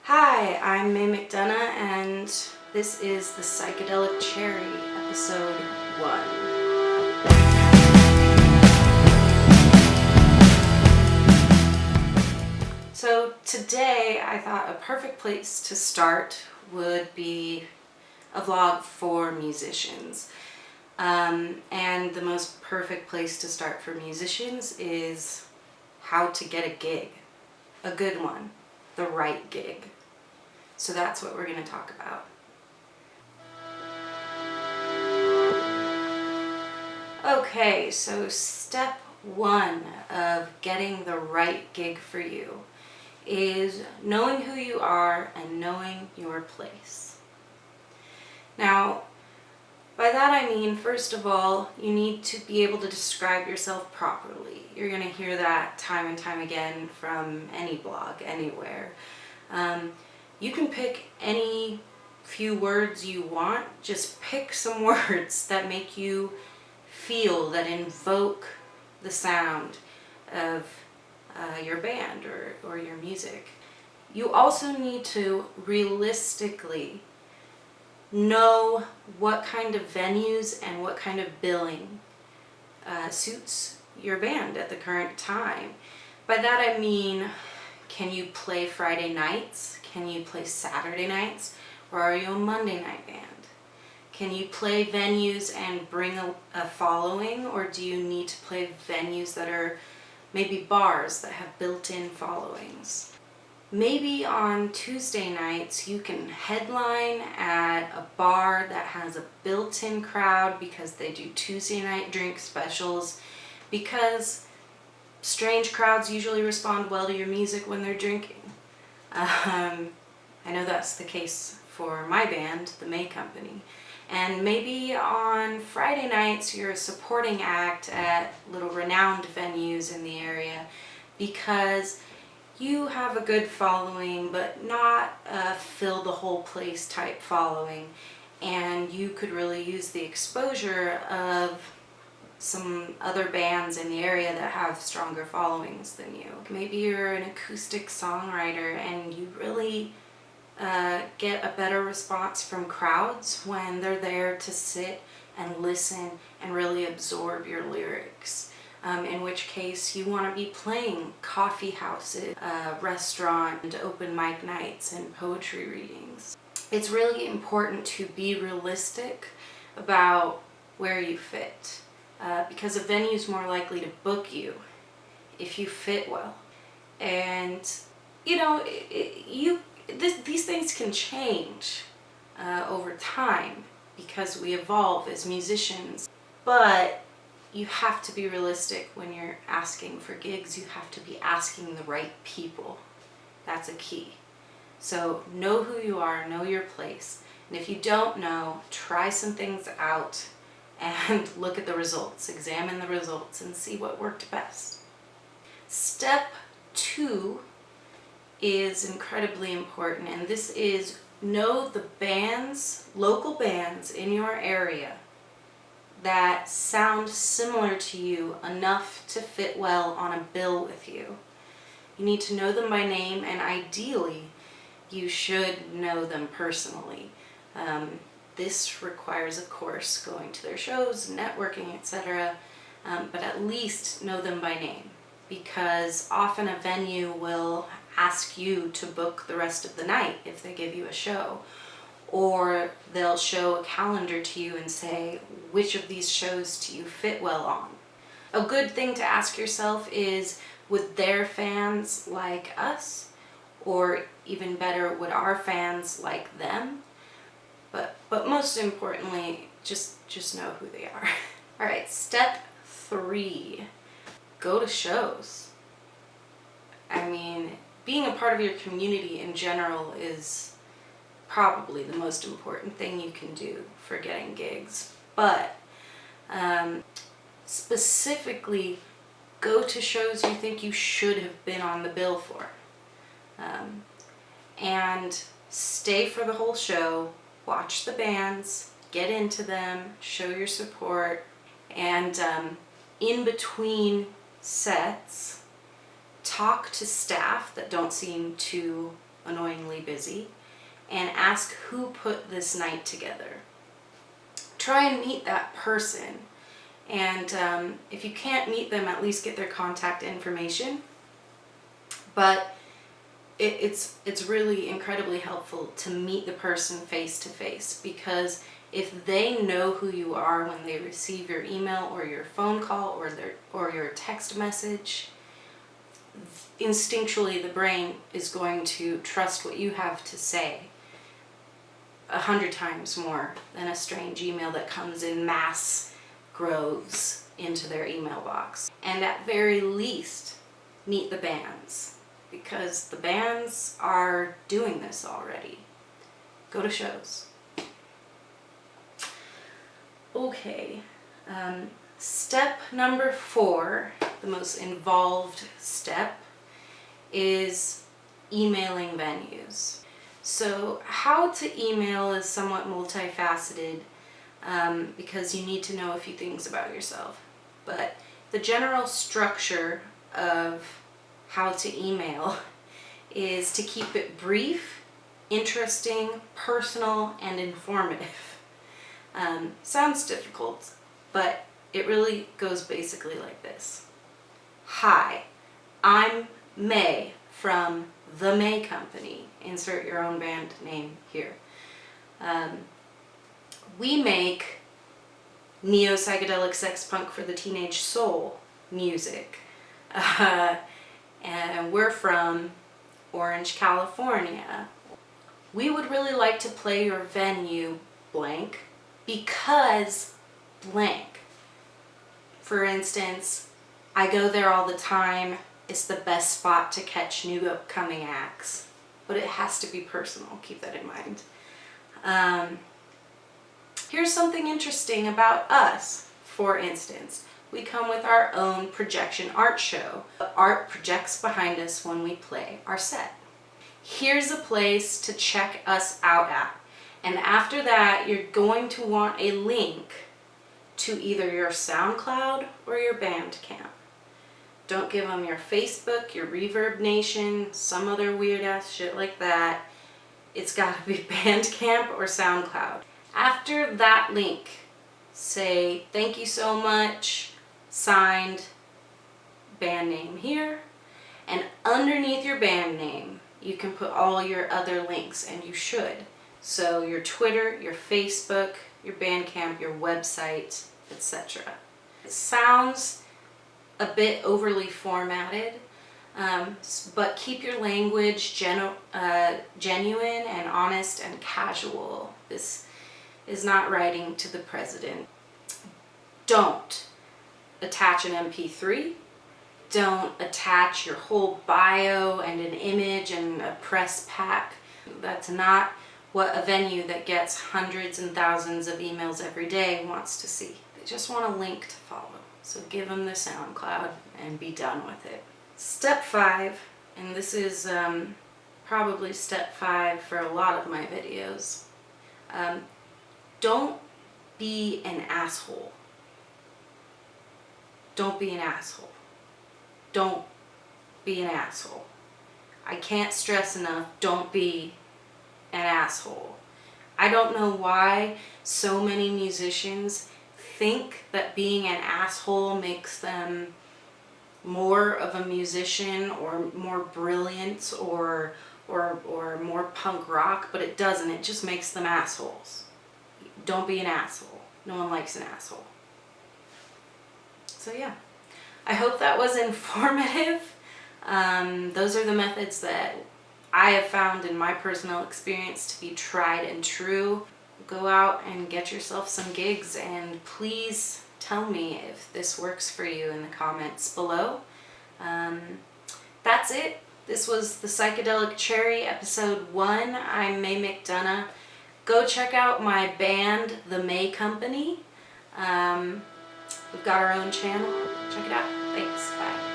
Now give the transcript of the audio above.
Hi, I'm May McDonough, and this is the Psychedelic Cherry, episode 1. So today I thought a perfect place to start would be a vlog for musicians. And the most perfect place to start for musicians is how to get a gig, a good one, the right gig. So that's what we're going to talk about. Okay, so step 1 of getting the right gig for you is knowing who you are and knowing your place. Now, by that I mean, first of all, you need to be able to describe yourself properly. You're going to hear that time and time again from any blog, anywhere. You can pick any few words you want. Just pick some words that make you feel, that invoke the sound of your band or your music. You also need to realistically know what kind of venues and what kind of billing suits your band at the current time. By that I mean, can you play Friday nights? Can you play Saturday nights? Or are you a Monday night band? Can you play venues and bring a following? Or do you need to play venues that are maybe bars that have built-in followings? Maybe on Tuesday nights you can headline at a bar that has a built-in crowd because they do Tuesday night drink specials, because strange crowds usually respond well to your music when they're drinking. I know that's the case for my band, the May Company. And maybe on Friday nights you're a supporting act at little renowned venues in the area because you have a good following, but not a fill the whole place type following, and you could really use the exposure of some other bands in the area that have stronger followings than you. Maybe you're an acoustic songwriter and you really get a better response from crowds when they're there to sit and listen and really absorb your lyrics. In which case you want to be playing coffee houses, restaurant and open mic nights and poetry readings. It's really important to be realistic about where you fit. Because a venue's more likely to book you if you fit well. And, you know, these things can change over time because we evolve as musicians. But you have to be realistic when you're asking for gigs. You have to be asking the right people. That's a key. So know who you are, know your place. And if you don't know, try some things out and look at the results, examine the results, and see what worked best. Step 2 is incredibly important, and this is know the bands, local bands in your area that sound similar to you enough to fit well on a bill with you. You need to know them by name, and ideally you should know them personally. This requires, of course, going to their shows, networking, etc., but at least know them by name, because often a venue will ask you to book the rest of the night if they give you a show, or they'll show a calendar to you and say, which of these shows do you fit well on? A good thing to ask yourself is, would their fans like us? Or even better, would our fans like them? But most importantly, just know who they are. All right, step 3, go to shows. I mean, being a part of your community in general is probably the most important thing you can do for getting gigs. But specifically, go to shows you think you should have been on the bill for. And stay for the whole show. Watch the bands, get into them, show your support, and in between sets, talk to staff that don't seem too annoyingly busy, and ask who put this night together. Try and meet that person, and if you can't meet them, at least get their contact information. But it's really incredibly helpful to meet the person face to face, because if they know who you are when they receive your email or your phone call or your text message, instinctually the brain is going to trust what you have to say 100 times more than a strange email that comes in mass groves into their email box. And at very least, meet the bands, because the bands are doing this already. Go to shows. Okay, step number 4, the most involved step, is emailing venues. So how to email is somewhat multifaceted, because you need to know a few things about yourself. But the general structure of how to email is to keep it brief, interesting, personal, and informative. Sounds difficult, but it really goes basically like this. Hi, I'm May from the May Company. Insert your own band name here. We make neo-psychedelic sex-punk for the teenage soul music. And we're from Orange, California. We would really like to play your venue blank because blank. For instance, I go there all the time. It's the best spot to catch new upcoming acts. But it has to be personal. Keep that in mind. Here's something interesting about us. For instance, we come with our own projection art show. The art projects behind us when we play our set. Here's a place to check us out at. And after that, you're going to want a link to either your SoundCloud or your Bandcamp. Don't give them your Facebook, your Reverb Nation, some other weird ass shit like that. It's gotta be Bandcamp or SoundCloud. After that link, say thank you so much, signed, band name here, and underneath your band name, you can put all your other links, and you should. So your Twitter, your Facebook, your Bandcamp, your website, etc. It sounds a bit overly formatted, but keep your language genuine and honest and casual. This is not writing to the president. Don't attach an MP3. Don't attach your whole bio and an image and a press pack. That's not what a venue that gets hundreds and thousands of emails every day wants to see. They just want a link to follow. So give them the SoundCloud and be done with it. Step 5, and this is probably step 5 for a lot of my videos. Don't be an asshole. Don't be an asshole. Don't be an asshole. I can't stress enough, don't be an asshole. I don't know why so many musicians think that being an asshole makes them more of a musician or more brilliant or more punk rock, but it doesn't. It just makes them assholes. Don't be an asshole. No one likes an asshole. So yeah, I hope that was informative. Those are the methods that I have found in my personal experience to be tried and true. Go out and get yourself some gigs, and please tell me if this works for you in the comments below. That's it. This was the Psychedelic Cherry Episode 1. I'm May McDonough. Go check out my band, The May Company. We've got our own channel. Check it out. Thanks. Bye.